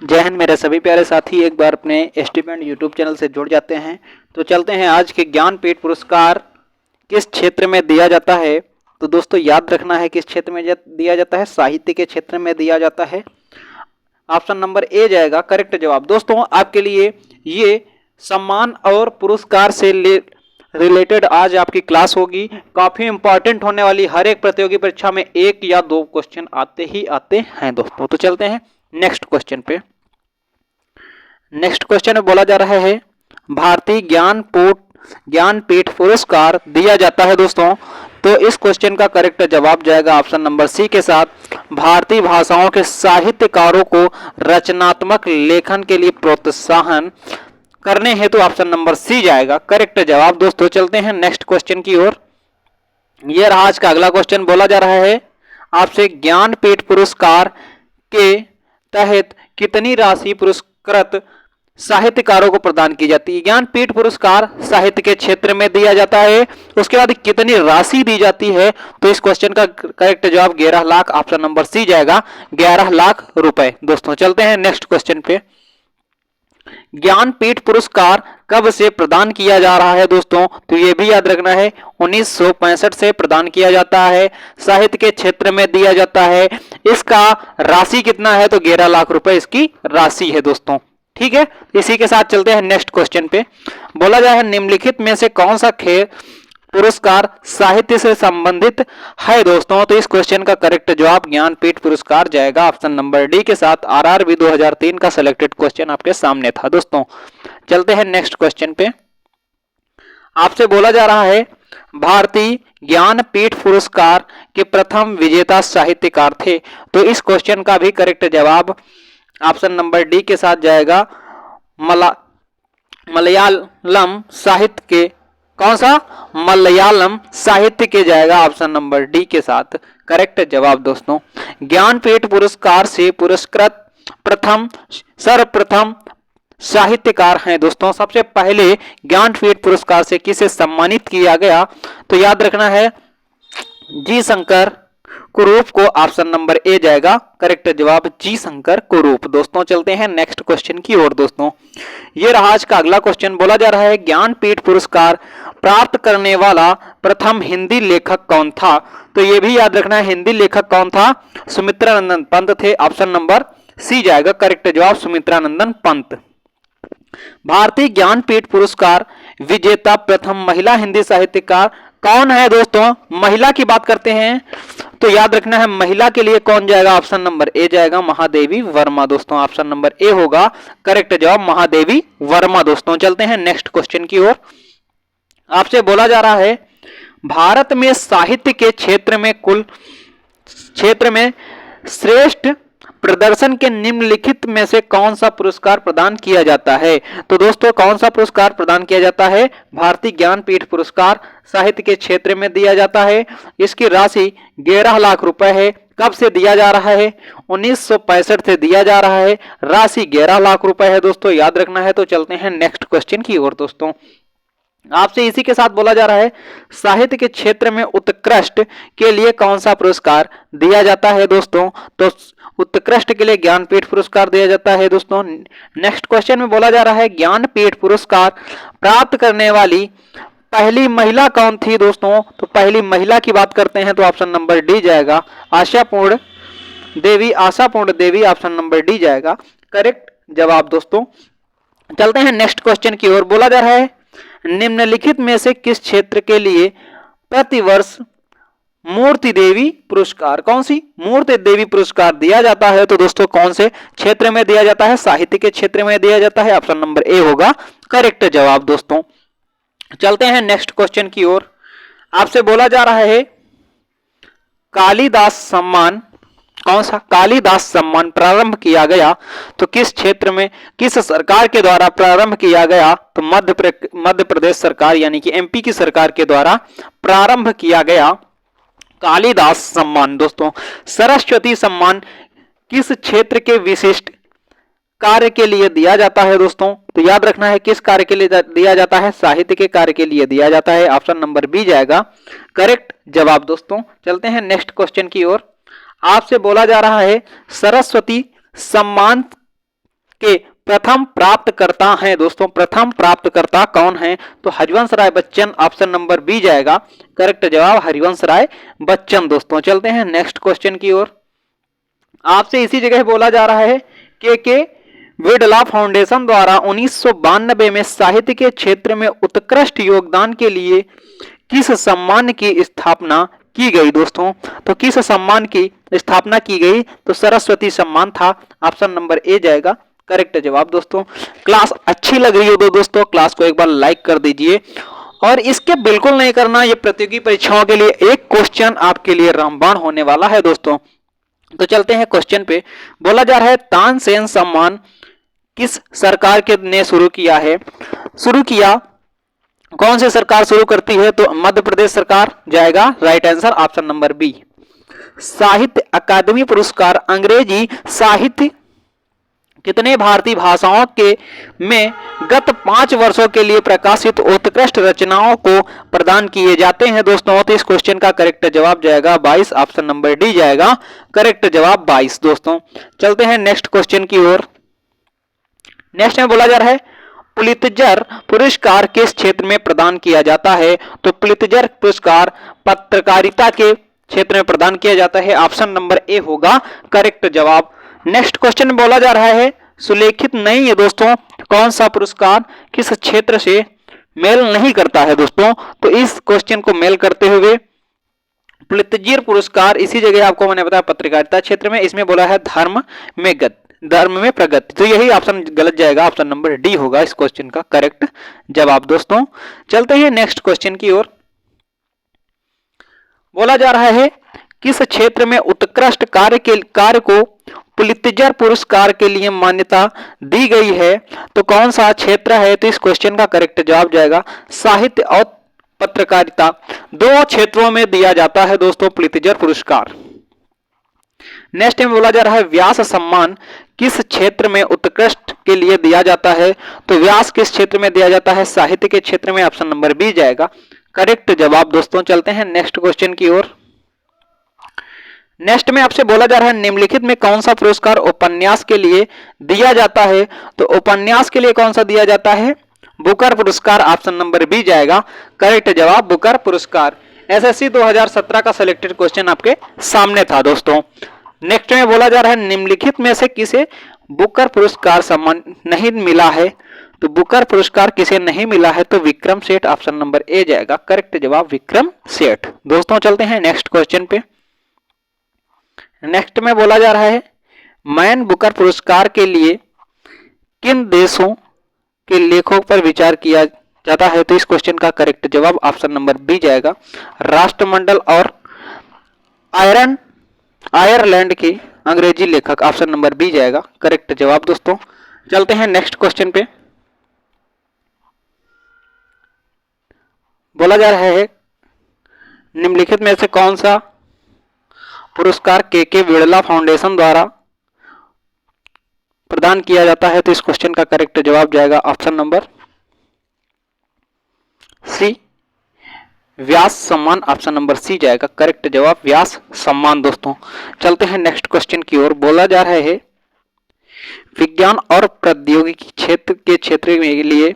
जय हिंद मेरे सभी प्यारे साथी, एक बार अपने स्टीपेंड यूट्यूब चैनल से जुड़ जाते हैं। तो चलते हैं आज के ज्ञानपीठ पुरस्कार किस क्षेत्र में दिया जाता है। तो दोस्तों याद रखना है किस क्षेत्र में दिया जाता है, साहित्य के क्षेत्र में दिया जाता है। ऑप्शन नंबर ए जाएगा करेक्ट जवाब। दोस्तों आपके लिए ये सम्मान और पुरस्कार से रिलेटेड आज आपकी क्लास होगी। काफी इंपॉर्टेंट होने वाली, हर एक प्रतियोगी परीक्षा में एक या दो क्वेश्चन आते ही आते हैं दोस्तों। तो चलते हैं नेक्स्ट क्वेश्चन पे। नेक्स्ट क्वेश्चन में बोला जा रहा है भारतीय ज्ञानपीठ पुरस्कार दिया जाता है दोस्तों। तो इस क्वेश्चन का करेक्ट जवाब जाएगा ऑप्शन नंबर सी के साथ, भारतीय भाषाओं के साहित्यकारों को रचनात्मक लेखन के लिए प्रोत्साहन करने हेतु ऑप्शन नंबर सी जाएगा करेक्ट जवाब। दोस्तों चलते हैं नेक्स्ट क्वेश्चन की ओर। यह रहा आज का अगला क्वेश्चन। बोला जा रहा है आपसे ज्ञानपीठ पुरस्कार के तहत कितनी राशि पुरस्कृत साहित्यकारों को प्रदान की जाती है। ज्ञानपीठ पुरस्कार साहित्य के क्षेत्र में दिया जाता है, उसके बाद कितनी राशि दी जाती है। तो इस क्वेश्चन का करेक्ट जवाब 11 लाख, ऑप्शन नंबर सी जाएगा 11 लाख रुपए। दोस्तों चलते हैं नेक्स्ट क्वेश्चन पे। ज्ञानपीठ पुरस्कार कब से प्रदान किया जा रहा है दोस्तों। तो यह भी याद रखना है 1965 से प्रदान किया जाता है, साहित्य के क्षेत्र में दिया जाता है। इसका राशि कितना है तो 11 लाख रुपए इसकी राशि है दोस्तों। ठीक है, इसी के साथ चलते हैं नेक्स्ट क्वेश्चन पे। बोला जाए निम्नलिखित में से कौन सा खेल पुरस्कार साहित्य से संबंधित है दोस्तों। तो इस क्वेश्चन का करेक्ट जवाब ज्ञानपीठ पुरस्कार जाएगा ऑप्शन नंबर डी के साथ। आरआरबी 2003 का सिलेक्टेड क्वेश्चन आपके सामने था दोस्तों। चलते हैं नेक्स्ट क्वेश्चन पे। आपसे बोला जा रहा है भारतीय ज्ञानपीठ पुरस्कार के प्रथम विजेता साहित्यकार थे। तो इस क्वेश्चन का भी करेक्ट जवाब ऑप्शन नंबर डी के साथ जाएगा मलयालम साहित्य के, कौन सा, मलयालम साहित्य के जाएगा ऑप्शन नंबर डी के साथ करेक्ट जवाब। दोस्तों ज्ञानपीठ पुरस्कार से पुरस्कृत सर्वप्रथम साहित्यकार हैं दोस्तों। सबसे पहले ज्ञानपीठ पुरस्कार से किसे सम्मानित किया गया। तो याद रखना है जी शंकर कुरूप को, ऑप्शन नंबर ए जाएगा करेक्ट जवाब जी शंकर कुरूप। दोस्तों चलते हैं नेक्स्ट क्वेश्चन की ओर। दोस्तों ये रहा आज का अगला क्वेश्चन। बोला जा रहा है ज्ञानपीठ पुरस्कार प्राप्त करने वाला प्रथम हिंदी लेखक कौन था। तो ये भी याद रखना है हिंदी लेखक कौन था, सुमित्रानंदन पंत थे, ऑप्शन नंबर सी जाएगा करेक्ट जवाब सुमित्रानंदन पंत। भारतीय ज्ञानपीठ पुरस्कार विजेता प्रथम महिला हिंदी साहित्यकार कौन है दोस्तों। महिला की बात करते हैं तो याद रखना है महिला के लिए कौन जाएगा, ऑप्शन नंबर ए जाएगा महादेवी वर्मा। दोस्तों ऑप्शन नंबर ए होगा करेक्ट जवाब महादेवी वर्मा। दोस्तों चलते हैं नेक्स्ट क्वेश्चन की ओर। आपसे बोला जा रहा है भारत में साहित्य के क्षेत्र में श्रेष्ठ प्रदर्शन के निम्नलिखित में से कौन सा पुरस्कार प्रदान किया जाता है। तो दोस्तों कौन सा पुरस्कार प्रदान किया जाता है, भारतीय ज्ञानपीठ पुरस्कार साहित्य के क्षेत्र में दिया जाता है। इसकी राशि 11 लाख रुपए है। कब से दिया जा रहा है, 1965 से दिया जा रहा है। राशि 11 लाख रुपए है दोस्तों, याद रखना है। तो चलते हैं नेक्स्ट क्वेश्चन की ओर। दोस्तों आपसे इसी के साथ बोला जा रहा है साहित्य के क्षेत्र में उत्कृष्ट के लिए कौन सा पुरस्कार दिया जाता है दोस्तों। तो उत्कृष्ट के लिए ज्ञानपीठ पुरस्कार दिया जाता है दोस्तों। नेक्स्ट क्वेश्चन में बोला जा रहा है ज्ञानपीठ पुरस्कार प्राप्त करने वाली पहली महिला कौन थी दोस्तों। तो पहली महिला की बात करते हैं तो ऑप्शन नंबर डी जाएगा आशापूर्ण देवी, ऑप्शन नंबर डी जाएगा करेक्ट जवाब। दोस्तों चलते हैं नेक्स्ट क्वेश्चन की ओर। बोला जा रहा है निम्नलिखित में से किस क्षेत्र के लिए प्रतिवर्ष मूर्ति देवी पुरस्कार, कौन सी, मूर्ति देवी पुरस्कार दिया जाता है। तो दोस्तों कौन से क्षेत्र में दिया जाता है, साहित्य के क्षेत्र में दिया जाता है, ऑप्शन नंबर ए होगा करेक्ट जवाब। दोस्तों चलते हैं नेक्स्ट क्वेश्चन की ओर। आपसे बोला जा रहा है कालिदास सम्मान, कौन सा, कालिदास सम्मान प्रारंभ किया गया तो किस क्षेत्र में, किस सरकार के द्वारा प्रारंभ किया गया। तो मध्य प्रदेश सरकार यानी कि एमपी की सरकार के द्वारा प्रारंभ किया गया कालिदास सम्मान। दोस्तों सरस्वती सम्मान किस क्षेत्र के विशिष्ट कार्य के लिए दिया जाता है दोस्तों। तो याद रखना है किस कार्य के लिए दिया जाता है, साहित्य के कार्य के लिए दिया जाता है, ऑप्शन नंबर बी जाएगा करेक्ट जवाब। दोस्तों चलते हैं नेक्स्ट क्वेश्चन की ओर। आपसे बोला जा रहा है सरस्वती सम्मान के प्रथम प्राप्तकर्ता हैं दोस्तों। प्रथम प्राप्तकर्ता कौन है? तो Harivansh Rai Bachchan, option number B जाएगा करेक्ट जवाब, हरिवंश राय बच्चन। दोस्तों चलते हैं नेक्स्ट क्वेश्चन की ओर। आपसे इसी जगह बोला जा रहा है के विडला फाउंडेशन द्वारा 1992 में साहित्य के क्षेत्र में उत्कृष्ट योगदान के लिए किस सम्मान की स्थापना की गई दोस्तों? तो किस सम्मान की स्थापना की गई? तो सरस्वती सम्मान था, ऑप्शन नंबर ए जाएगा करेक्ट जवाब। दोस्तों क्लास अच्छी लग रही हो तो दोस्तों क्लास को एक बार लाइक कर दीजिए, और इसके बिल्कुल नहीं करना, ये प्रतियोगी परीक्षाओं के लिए एक क्वेश्चन आपके लिए रामबाण होने वाला है दोस्तों। तो चलते हैं क्वेश्चन पे। बोला जा रहा है तानसेन सम्मान किस सरकार के ने शुरू किया है? शुरू किया कौन सी सरकार शुरू करती है? तो मध्य प्रदेश सरकार जाएगा right answer, option number B. Sahitya Akademi पुरस्कार अंग्रेजी साहित्य कितने भारतीय भाषाओं के में गत 5 वर्षों के लिए प्रकाशित उत्कृष्ट रचनाओं को प्रदान किए जाते हैं दोस्तों? तो इस क्वेश्चन का करेक्ट जवाब जाएगा 22, ऑप्शन नंबर डी जाएगा करेक्ट जवाब 22। दोस्तों चलते हैं नेक्स्ट क्वेश्चन की ओर। नेक्स्ट में बोला जा रहा है पुलित्जर पुरस्कार किस क्षेत्र में प्रदान किया जाता है? तो पुलित्जर पुरस्कार पत्रकारिता के क्षेत्र में प्रदान किया जाता है, ऑप्शन नंबर ए होगा करेक्ट जवाब। नेक्स्ट क्वेश्चन में बोला जा रहा है सुलेखित नहीं है दोस्तों, कौन सा पुरस्कार किस क्षेत्र से मेल नहीं करता है दोस्तों? तो इस क्वेश्चन को मेल करते हुए पुलित्जर पुरस्कार इसी जगह आपको मैंने बताया पत्रकारिता क्षेत्र में, इसमें बोला है धर्म में प्रगति, तो यही ऑप्शन गलत जाएगा, ऑप्शन नंबर डी होगा इस क्वेश्चन का करेक्ट जवाब। दोस्तों चलते हैं नेक्स्ट क्वेश्चन की ओर। बोला जा रहा है किस क्षेत्र में उत्कृष्ट कार्य को पुलित्जर पुरस्कार के लिए मान्यता दी गई है? तो कौन सा क्षेत्र है? तो इस क्वेश्चन का करेक्ट जवाब जाएगा साहित्य और पत्रकारिता, दो क्षेत्रों में दिया जाता है दोस्तों पुलित्जर पुरस्कार। नेक्स्ट में बोला जा रहा है व्यास सम्मान किस क्षेत्र में उत्कृष्ट के लिए दिया जाता है? तो व्यास किस क्षेत्र में दिया जाता है? साहित्य के क्षेत्र में, ऑप्शन नंबर बी जाएगा करेक्ट जवाब। दोस्तों चलते हैं नेक्स्ट क्वेश्चन की ओर। नेक्स्ट में आपसे बोला जा रहा है निम्नलिखित में कौन सा पुरस्कार उपन्यास के लिए दिया जाता है? तो उपन्यास के लिए कौन सा दिया जाता है? बुकर पुरस्कार, ऑप्शन नंबर बी जाएगा करेक्ट जवाब बुकर पुरस्कार। एसएससी 2017 का सिलेक्टेड क्वेश्चन आपके सामने था दोस्तों। नेक्स्ट में बोला जा रहा है निम्नलिखित में से किसे बुकर पुरस्कार सम्मान नहीं मिला है? तो बुकर पुरस्कार किसे नहीं मिला है? तो Vikram Seth, option number A जाएगा करेक्ट जवाब विक्रम सेठ। दोस्तों चलते हैं नेक्स्ट क्वेश्चन पे। नेक्स्ट में बोला जा रहा है मैन बुकर पुरस्कार के लिए किन देशों के लेखों पर विचार किया जाता है? तो इस क्वेश्चन का करेक्ट जवाब ऑप्शन नंबर बी जाएगा राष्ट्रमंडल और आयरलैंड के अंग्रेजी लेखक, ऑप्शन नंबर बी जाएगा करेक्ट जवाब। दोस्तों चलते हैं नेक्स्ट क्वेश्चन पे। बोला जा रहा है निम्नलिखित में से कौन सा पुरस्कार के बिड़ला फाउंडेशन द्वारा प्रदान किया जाता है? तो इस क्वेश्चन का करेक्ट जवाब जाएगा ऑप्शन नंबर सी व्यास सम्मान, ऑप्शन नंबर सी जाएगा करेक्ट जवाब व्यास सम्मान। दोस्तों चलते हैं नेक्स्ट क्वेश्चन की ओर। बोला जा रहा है विज्ञान और प्रौद्योगिकी क्षेत्र के लिए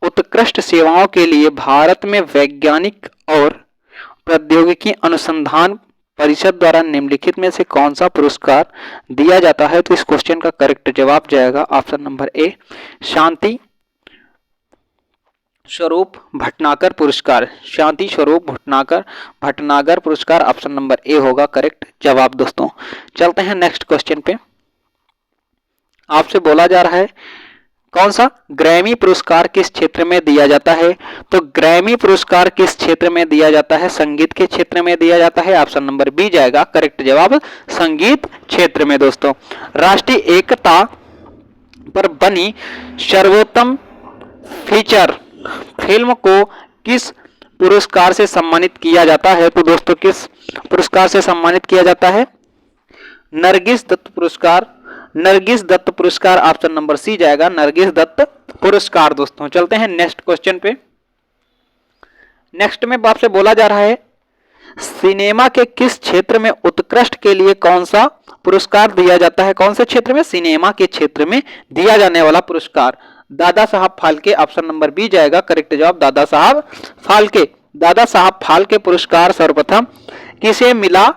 उत्कृष्ट सेवाओं के लिए भारत में वैज्ञानिक और प्रौद्योगिकी अनुसंधान परिषद द्वारा निम्नलिखित में से कौन सा पुरस्कार दिया जाता है? तो इस क्वेश्चन का करेक्ट जवाब जाएगा option number A Shanti Swarup Bhatnagar पुरस्कार, शांति स्वरूप भटनागर पुरस्कार, ऑप्शन नंबर ए होगा करेक्ट जवाब। दोस्तों चलते हैं नेक्स्ट क्वेश्चन पे। आपसे बोला जा रहा है कौन सा ग्रैमी पुरस्कार किस क्षेत्र में दिया जाता है? तो ग्रैमी पुरस्कार किस क्षेत्र में दिया जाता है? संगीत के क्षेत्र में दिया जाता है, ऑप्शन नंबर बी जाएगा करेक्ट जवाब संगीत क्षेत्र में। दोस्तों राष्ट्रीय एकता पर बनी सर्वोत्तम फीचर फिल्म को किस पुरस्कार से सम्मानित किया जाता है? तो दोस्तों किस पुरस्कार से सम्मानित किया जाता है? नरगिस दत्त पुरस्कार, ऑप्शन नंबर सी जाएगा नरगिस दत्त पुरस्कार। दोस्तों चलते हैं नेक्स्ट क्वेश्चन पे। नेक्स्ट में आपसे बोला जा रहा है सिनेमा के किस क्षेत्र में उत्कृष्ट के लिए कौन सा पुरस्कार दिया जाता है? कौन से क्षेत्र में? सिनेमा के क्षेत्र में दिया जाने वाला पुरस्कार Dada Saheb Phalke, option number B जाएगा करेक्ट जवाब दादा साहब फाल्के। दादा साहब फाल्के पुरस्कार सर्वप्रथम किसे मिला?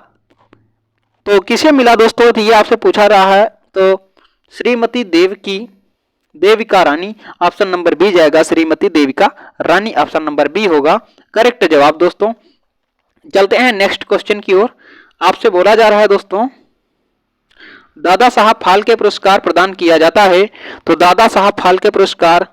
तो किसे मिला दोस्तों? तो ये आपसे पूछा रहा है, तो Shrimati Devika Rani, option number B जाएगा Shrimati Devika Rani, option number B होगा करेक्ट जवाब दोस्तों। चलते हैं नेक्स्ट क्वेश्चन की ओर। आपसे बोला जा रहा है दोस्तों, दादा साहब फाल्के पुरस्कार प्रदान किया जाता है, तो दादा साहब फाल्के पुरस्कार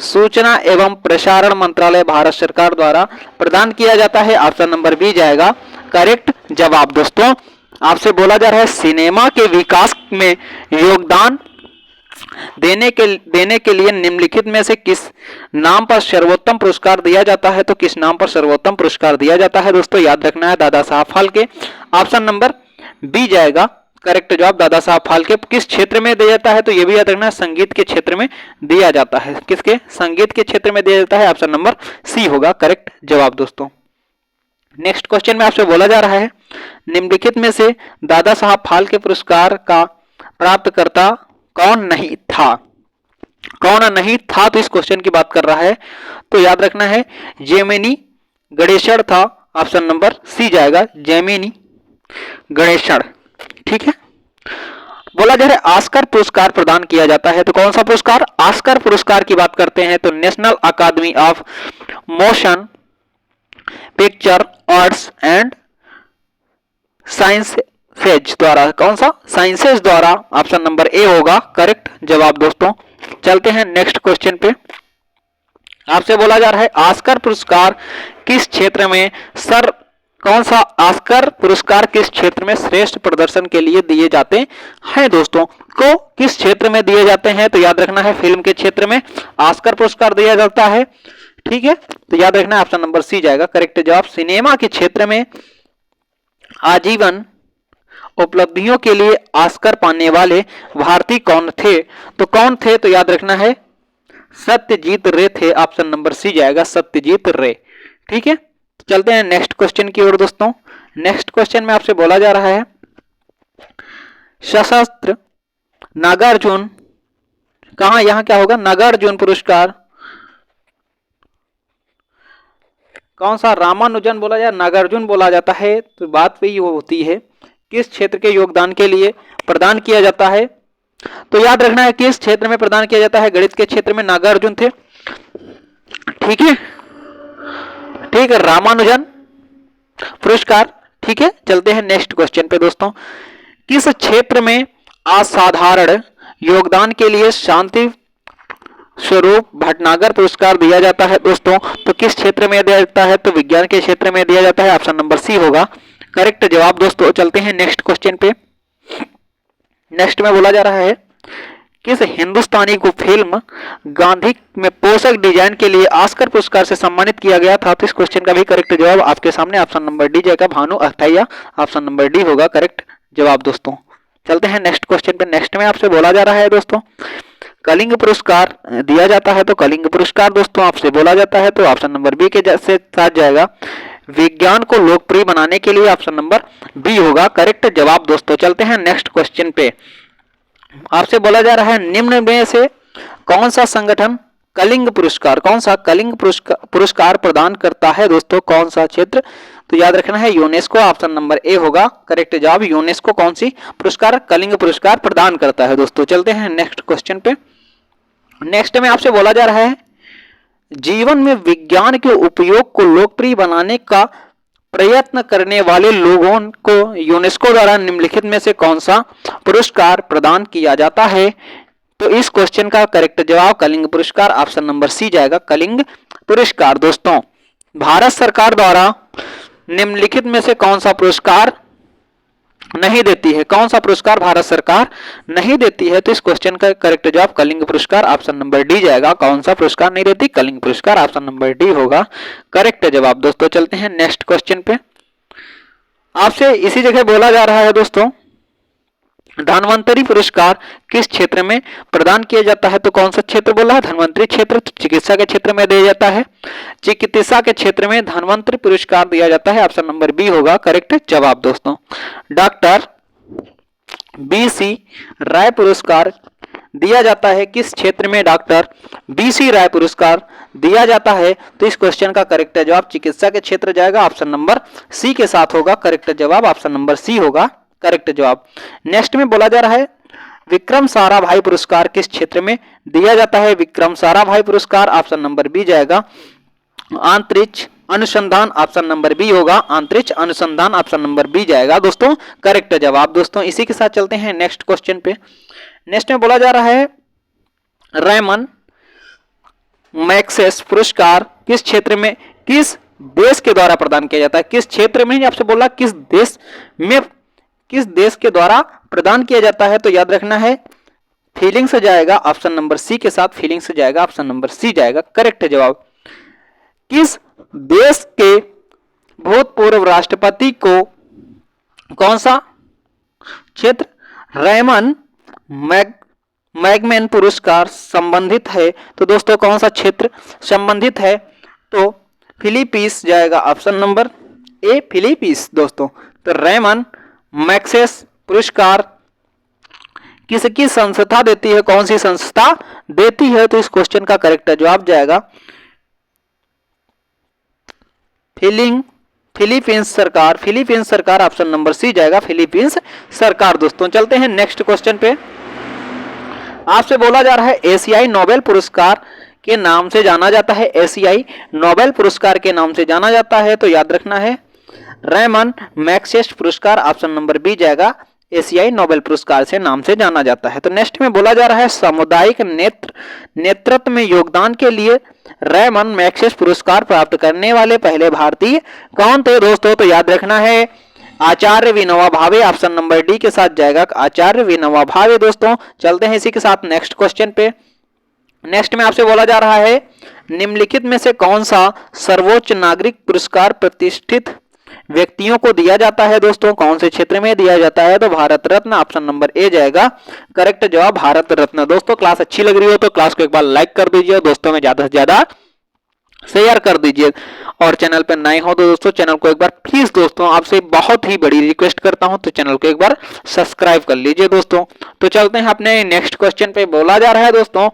सूचना एवं प्रसारण मंत्रालय भारत सरकार द्वारा प्रदान किया जाता है, ऑप्शन नंबर बी जाएगा करेक्ट जवाब दोस्तों। आपसे बोला जा रहा है सिनेमा के विकास में योगदान देने के लिए निम्नलिखित में से किस नाम पर सर्वोत्तम पुरस्कार दिया जाता है? तो किस नाम पर सर्वोत्तम पुरस्कार दिया जाता है दोस्तों? याद रखना है Dada Saheb Phalke, option number B जाएगा करेक्ट जवाब दादा साहब फाल्के। किस क्षेत्र में दिया जाता है? तो ये भी याद रखना है संगीत के क्षेत्र में दिया जाता है। किसके? संगीत के क्षेत्र में दिया जाता है, ऑप्शन नंबर सी होगा करेक्ट जवाब दोस्तों। नेक्स्ट क्वेश्चन में आपसे बोला जा रहा है निम्नलिखित में से दादा साहब फाल्के पुरस्कार का प्राप्तकर्ता कौन नहीं था? कौन नहीं था? तो इस क्वेश्चन की बात कर रहा है, तो याद रखना है जेमिनी गणेशन था, ऑप्शन नंबर सी जाएगा जेमिनी गणेशन। ठीक है। बोला जा रहा है ऑस्कर पुरस्कार प्रदान किया जाता है, तो कौन सा पुरस्कार? ऑस्कर पुरस्कार की बात करते हैं तो National Academy of Motion Picture Arts and Sciences द्वारा, कौन सा? साइंसेज द्वारा, ऑप्शन नंबर ए होगा करेक्ट जवाब दोस्तों। चलते हैं नेक्स्ट क्वेश्चन पे। आपसे बोला जा रहा है ऑस्कर पुरस्कार किस क्षेत्र में कौन सा ऑस्कर पुरस्कार किस क्षेत्र में श्रेष्ठ प्रदर्शन के लिए दिए जाते हैं दोस्तों? को किस क्षेत्र में दिए जाते हैं? तो याद रखना है फिल्म के क्षेत्र में ऑस्कर पुरस्कार दिया जाता है। ठीक है, तो याद रखना है ऑप्शन नंबर सी जाएगा करेक्ट जवाब। सिनेमा के क्षेत्र में आजीवन उपलब्धियों के लिए ऑस्कर पाने वाले भारतीय कौन थे? तो कौन थे? तो याद रखना है सत्यजीत रे थे, ऑप्शन नंबर सी जाएगा सत्यजीत रे। ठीक है, चलते हैं नेक्स्ट क्वेश्चन की ओर दोस्तों। नेक्स्ट क्वेश्चन में आपसे बोला जा रहा है सशस्त्र नागार्जुन, कहां यहां क्या होगा? नागार्जुन पुरस्कार कौन सा? रामानुजन बोला जाए नागार्जुन बोला जाता है, तो बात वही होती है किस क्षेत्र के योगदान के लिए प्रदान किया जाता है? तो याद रखना है किस क्षेत्र में प्रदान किया जाता है? गणित के क्षेत्र में नागार्जुन थे। ठीक है, ठीक है, रामानुजन पुरस्कार। ठीक है, चलते हैं नेक्स्ट क्वेश्चन पे दोस्तों। किस क्षेत्र में असाधारण योगदान के लिए शांति स्वरूप भटनागर पुरस्कार दिया जाता है दोस्तों? तो किस क्षेत्र में दिया जाता है? तो विज्ञान के क्षेत्र में दिया जाता है, ऑप्शन नंबर सी होगा करेक्ट जवाब दोस्तों। चलते हैं नेक्स्ट क्वेश्चन पे। नेक्स्ट में बोला जा रहा है किस हिंदुस्तानी को फिल्म गांधी में पोशाक डिजाइन के लिए ऑस्कर पुरस्कार से सम्मानित किया गया था? तो इस क्वेश्चन का भी करेक्ट जवाब आपके सामने ऑप्शन नंबर डी जाएगा Bhanu Athaiya, option number D होगा करेक्ट जवाब दोस्तों। चलते हैं नेक्स्ट क्वेश्चन पे। नेक्स्ट में आपसे बोला जा रहा है दोस्तों कलिंग पुरस्कार दिया जाता है, तो कलिंग पुरस्कार दोस्तों आपसे बोला जाता है तो ऑप्शन नंबर बी के साथ जाएगा विज्ञान को लोकप्रिय बनाने के लिए, ऑप्शन नंबर बी होगा करेक्ट जवाब दोस्तों। चलते हैं नेक्स्ट क्वेश्चन पे। आपसे बोला जा रहा है निम्न में से कौन सा संगठन कलिंग पुरस्कार, कौन सा कलिंग पुरस्कार प्रदान करता है दोस्तों? कौन सा क्षेत्र? तो याद रखना है यूनेस्को, ऑप्शन नंबर ए होगा करेक्ट जवाब। यूनेस्को कौन सी पुरस्कार कलिंग पुरस्कार प्रदान करता है दोस्तों। चलते हैं नेक्स्ट क्वेश्चन पे। नेक्स्ट में आपसे बोला जा रहा है जीवन में विज्ञान के उपयोग को लोकप्रिय बनाने का प्रयत्न करने वाले लोगों को यूनेस्को द्वारा निम्नलिखित में से कौन सा पुरस्कार प्रदान किया जाता है? तो इस क्वेश्चन का करेक्ट जवाब कलिंग पुरस्कार, ऑप्शन नंबर सी जाएगा कलिंग पुरस्कार दोस्तों। भारत सरकार द्वारा निम्नलिखित में से कौन सा पुरस्कार नहीं देती है? कौन सा पुरस्कार भारत सरकार नहीं देती है? तो इस क्वेश्चन का करेक्ट जवाब कलिंग पुरस्कार, ऑप्शन नंबर डी जाएगा। कौन सा पुरस्कार नहीं देती? कलिंग पुरस्कार, ऑप्शन नंबर डी होगा करेक्ट जवाब दोस्तों। चलते हैं नेक्स्ट क्वेश्चन पे। आपसे इसी जगह बोला जा रहा है दोस्तों धन्वंतरी पुरस्कार किस क्षेत्र में प्रदान किया जाता है? तो कौन सा क्षेत्र बोला है? धन्वंतरी क्षेत्र चिकित्सा के क्षेत्र में दिया जाता है। चिकित्सा के क्षेत्र में धन्वंतरि पुरस्कार दिया जाता है? ऑप्शन नंबर बी होगा करेक्ट जवाब दोस्तों। डॉक्टर बीसी राय पुरस्कार दिया जाता है किस क्षेत्र में? डॉक्टर बीसी राय पुरस्कार दिया जाता है, तो इस क्वेश्चन का करेक्ट जवाब चिकित्सा के क्षेत्र जाएगा, ऑप्शन नंबर सी के साथ होगा करेक्ट जवाब, ऑप्शन नंबर सी होगा करेक्ट जवाब। नेक्स्ट में बोला जा रहा है विक्रम साराभाई पुरस्कार किस क्षेत्र में दिया जाता है? विक्रम साराभाई पुरस्कार ऑप्शन नंबर बी जाएगा अंतरिक्ष अनुसंधान, ऑप्शन नंबर बी होगा अंतरिक्ष अनुसंधान, ऑप्शन नंबर बी जाएगा दोस्तों करेक्ट जवाब। दोस्तों इसी के साथ चलते हैं नेक्स्ट क्वेश्चन पे। नेक्स्ट में बोला जा रहा है रेमन मैग्सेस पुरस्कार किस क्षेत्र में किस देश के द्वारा प्रदान किया जाता है? किस क्षेत्र में, आपसे बोला किस देश में, किस देश के द्वारा प्रदान किया जाता है, तो याद रखना है फीलिंग से जाएगा, ऑप्शन नंबर सी के साथ फीलिंग से जाएगा, ऑप्शन नंबर सी जाएगा करेक्ट जवाब। किस देश के भूतपूर्व राष्ट्रपति को कौन सा क्षेत्र रेमन मैगमैन पुरस्कार संबंधित है? तो दोस्तों कौन सा क्षेत्र संबंधित है? तो फिलीपींस जाएगा, ऑप्शन नंबर ए फिलीपींस दोस्तों। तो रेमन मैग्सेस पुरस्कार किसकी संस्था देती है? कौन सी संस्था देती है? तो इस क्वेश्चन का करेक्ट जवाब जाएगा फिलीपींस सरकार, फिलीपींस सरकार, ऑप्शन नंबर सी जाएगा फिलीपींस सरकार। दोस्तों चलते हैं नेक्स्ट क्वेश्चन पे। आपसे बोला जा रहा है एशियाई नोबेल पुरस्कार के नाम से जाना जाता है, एशियाई नोबेल पुरस्कार के नाम से जाना जाता है, तो याद रखना है रेमन मैग्सेस पुरस्कार, ऑप्शन नंबर बी जाएगा एशियाई नोबेल पुरस्कार से नाम से जाना जाता है। तो नेक्स्ट में बोला जा रहा है सामुदायिक नेतृत्व में योगदान के लिए रेमन मैग्सेस पुरस्कार प्राप्त करने वाले पहले भारतीय कौन थे दोस्तों? तो याद रखना है आचार्य Vinoba Bhave, option number D के साथ जाएगा आचार्य विनोबा भावे। दोस्तों चलते हैं इसी के साथ नेक्स्ट क्वेश्चन पे। नेक्स्ट में आपसे बोला जा रहा है निम्नलिखित में से कौन सा सर्वोच्च नागरिक पुरस्कार प्रतिष्ठित व्यक्तियों को दिया जाता है? दोस्तों कौन से क्षेत्र में दिया जाता है? तो Bharat Ratna, option number A जाएगा करेक्ट जवाब भारत रत्न। दोस्तों क्लास अच्छी लग रही हो तो क्लास को एक बार लाइक कर दीजिए, दोस्तों में ज्यादा से ज्यादा शेयर कर दीजिए, और चैनल पर नए हो तो दोस्तों चैनल को एक बार प्लीज दोस्तों आपसे बहुत ही बड़ी रिक्वेस्ट करता हूं तो चैनल को एक बार सब्सक्राइब कर लीजिए दोस्तों। तो चलते हैं अपने नेक्स्ट क्वेश्चन पे। बोला जा रहा है दोस्तों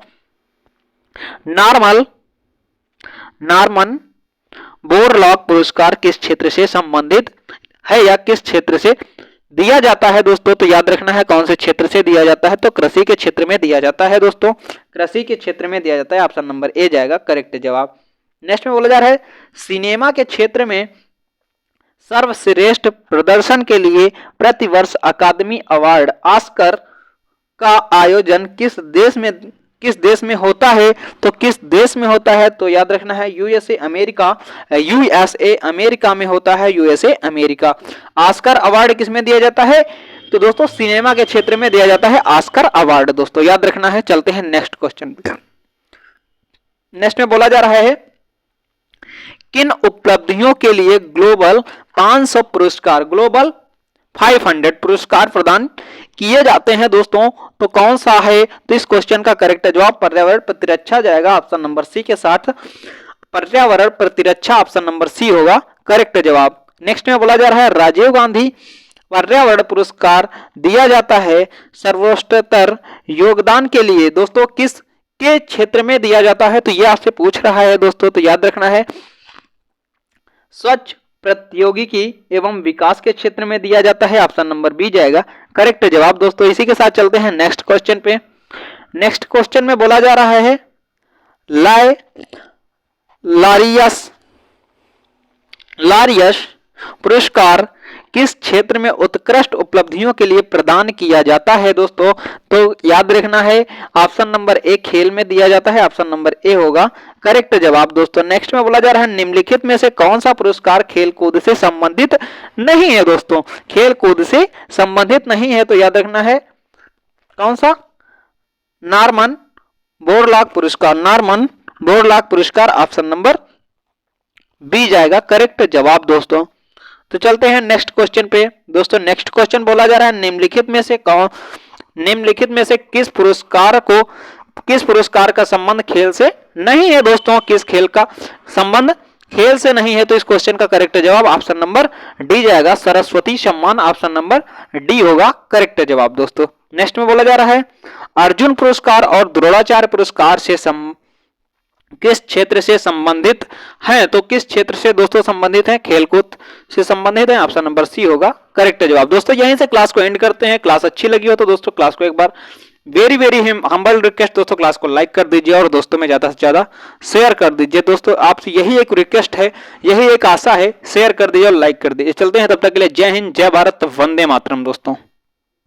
नॉर्मन बोरलॉग पुरस्कार किस क्षेत्र से संबंधित है या किस क्षेत्र से दिया जाता है? दोस्तों तो याद रखना है कौन से क्षेत्र से दिया जाता है, तो कृषि के क्षेत्र में दिया जाता है दोस्तों, कृषि के क्षेत्र में दिया जाता है, ऑप्शन नंबर ए जाएगा करेक्ट जवाब। नेक्स्ट में बोला जा रहा है सिनेमा के क्षेत्र में सर्वश्रेष्ठ प्रदर्शन के लिए प्रतिवर्ष अकादमी अवार्ड ऑस्कर का आयोजन किस देश में होता है? तो किस देश में होता है? तो याद रखना है यूएसए अमेरिका में होता है, यूएसए अमेरिका। ऑस्कर अवार्ड किस में दिया जाता है? तो दोस्तों सिनेमा के क्षेत्र में दिया जाता है ऑस्कर अवार्ड, दोस्तों याद रखना है। चलते हैं नेक्स्ट क्वेश्चन। नेक्स्ट में बोला जा रहा है किन उपलब्धियों के लिए ग्लोबल 500 पुरस्कार, ग्लोबल 500 पुरस्कार प्रदान किए जाते हैं? दोस्तों तो कौन सा है? तो इस क्वेश्चन का करेक्ट जवाब पर्यावरण प्रतिरक्षा जाएगा, ऑप्शन नंबर सी के साथ पर्यावरण प्रतिरक्षा, ऑप्शन नंबर सी होगा करेक्ट जवाब। नेक्स्ट में बोला जा रहा है राजीव गांधी पर्यावरण पुरस्कार दिया जाता है सर्वोत्तम योगदान के लिए, दोस्तों किस के क्षेत्र में दिया जाता है? तो यह आपसे पूछ रहा है दोस्तों, तो याद रखना है स्वच्छ प्रौद्योगिकी एवं विकास के क्षेत्र में दिया जाता है, ऑप्शन नंबर बी जाएगा करेक्ट जवाब। दोस्तों इसी के साथ चलते हैं नेक्स्ट क्वेश्चन पे। नेक्स्ट क्वेश्चन में बोला जा रहा है लारियस पुरस्कार किस क्षेत्र में उत्कृष्ट उपलब्धियों के लिए प्रदान किया जाता है? दोस्तों तो याद रखना है ऑप्शन नंबर ए खेल में दिया जाता है, ऑप्शन नंबर ए होगा करेक्ट जवाब। दोस्तों नेक्स्ट में बोला जा रहा है निम्नलिखित में से कौन सा पुरस्कार खेलकूद से संबंधित नहीं है? दोस्तों खेलकूद से संबंधित नहीं है, तो याद रखना है कौन सा? नॉर्मन बोरलॉग पुरस्कार, नॉर्मन बोरलॉग पुरस्कार, ऑप्शन नंबर बी जाएगा करेक्ट जवाब। दोस्तों तो चलते हैं नेक्स्ट क्वेश्चन पे। दोस्तों नेक्स्ट क्वेश्चन बोला जा रहा है निम्नलिखित में से किस पुरस्कार का संबंध खेल से नहीं है दोस्तों किस खेल का संबंध खेल से नहीं है, तो इस क्वेश्चन का करेक्ट जवाब ऑप्शन नंबर डी जाएगा, सरस्वती सम्मान ऑप्शन नंबर डी होगा करेक्ट जवाब दोस्तों। नेक्स्ट में बोला जा रहा है अर्जुन पुरस्कार और द्रोणाचार्य पुरस्कार से किस क्षेत्र से संबंधित हैं, तो किस क्षेत्र से दोस्तों संबंधित हैं, खेलकूद से संबंधित है, ऑप्शन नंबर सी होगा करेक्ट जवाब। दोस्तों यहीं से क्लास को एंड करते हैं। क्लास अच्छी लगी हो तो दोस्तों क्लास को एक बार वेरी वेरी हम्बल रिक्वेस्ट दोस्तों क्लास को लाइक कर दीजिए और दोस्तों में ज्यादा से ज्यादा शेयर कर दीजिए। दोस्तों आपसे यही एक रिक्वेस्ट है, यही एक आशा है, शेयर कर दीजिए और लाइक कर दीजिए। चलते हैं तब तक के लिए जय हिंद, जय भारत, वंदे मातरम दोस्तों।